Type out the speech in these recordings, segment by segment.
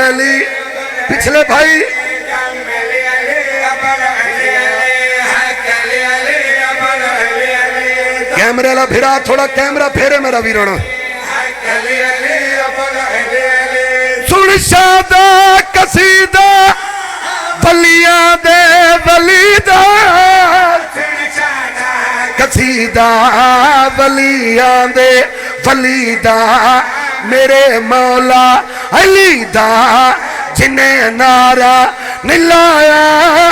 علی پچھلے بھائی کیمرے لا بھیرا تھوڑا کیمرہ پھیرے میرا ویرون سن شادہ قصیدہ ولیاں دے ولیدہ قصیدہ ولیاں دے ولیدہ میرے مولا علی دا جنہیں نعرہ نلایا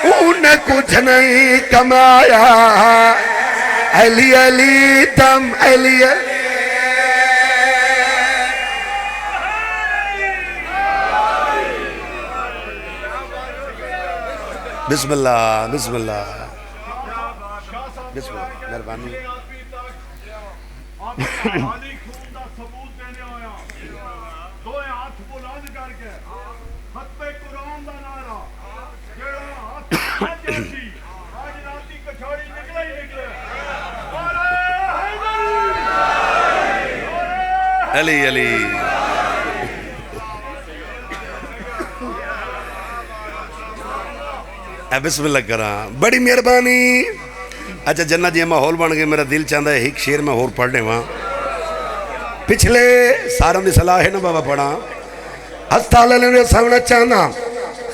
انہیں کچھ نہیں کمایا علی علی دم علی علی بسم اللہ بسم اللہ بسم اللہ مہربانی علی علی بسم اللہ کرا بڑی مہربانی اچھا جنہ جی ماحول بن گئے میرا دل چاہتا ہے ایک شیر میں اور پڑھنے وہاں پچھلے ساروں دی صلاح ہے نا بابا پڑھا ہستال علیہ سامنا چاہنا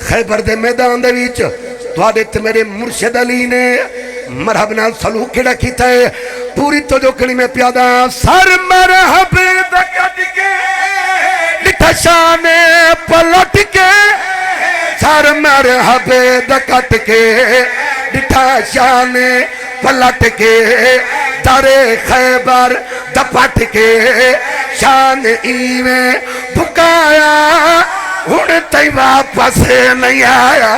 خیبر دے میدان دے ویچ توڑے تے میرے مرشد علی نے مرحب نال سلوک کھڑا کیتا ہے پوری تو جو کڑی میں پیادا سر مرحب دکت کے ڈٹھا شان پلٹ کے سر مرحب دکت کے ڈٹھا شان پلٹ کے در خیبر دپٹ کے شان ایویں بھکایا ہن تے واپس نہیں آیا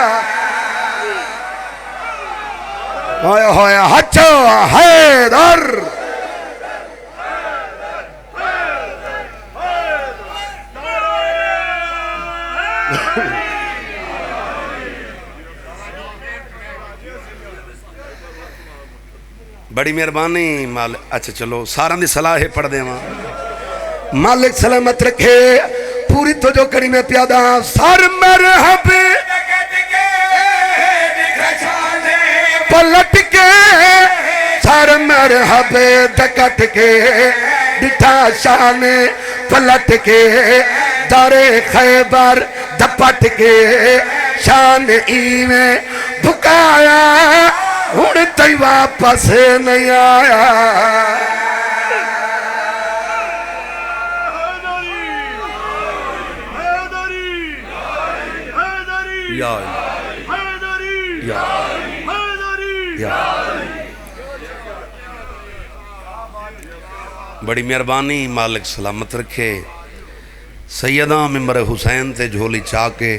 ہویا ہویا ہچو حیدر بڑی مہربانی مالک اچھا چلو سارا دی صلاح پڑھ دے وہاں مالک سلامت رکھے پوری تو جو کڑی میں پیادا سر مرحب پلٹ کے سر مرحب دکت کے ڈٹھا شان پلٹ کے در خیبر دپٹ کے شان ایویں بھکایا ہن تے واپس نہیں آیا یا بڑی مہربانی مالک سلامت رکھے سیدہ ممبر حسین تے جھولی چاکے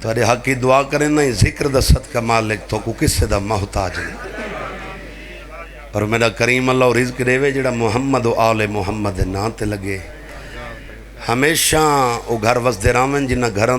تارے حق کی دعا کریں نہیں ذکر دا صدقہ مالک تو کو کس سے دا محتاج نہیں اور میرا کریم اللہ و رزق دے وے جڑا محمد و آل محمد ناتے لگے ہمیشہ او گھر وسدے رامن جنہ گھران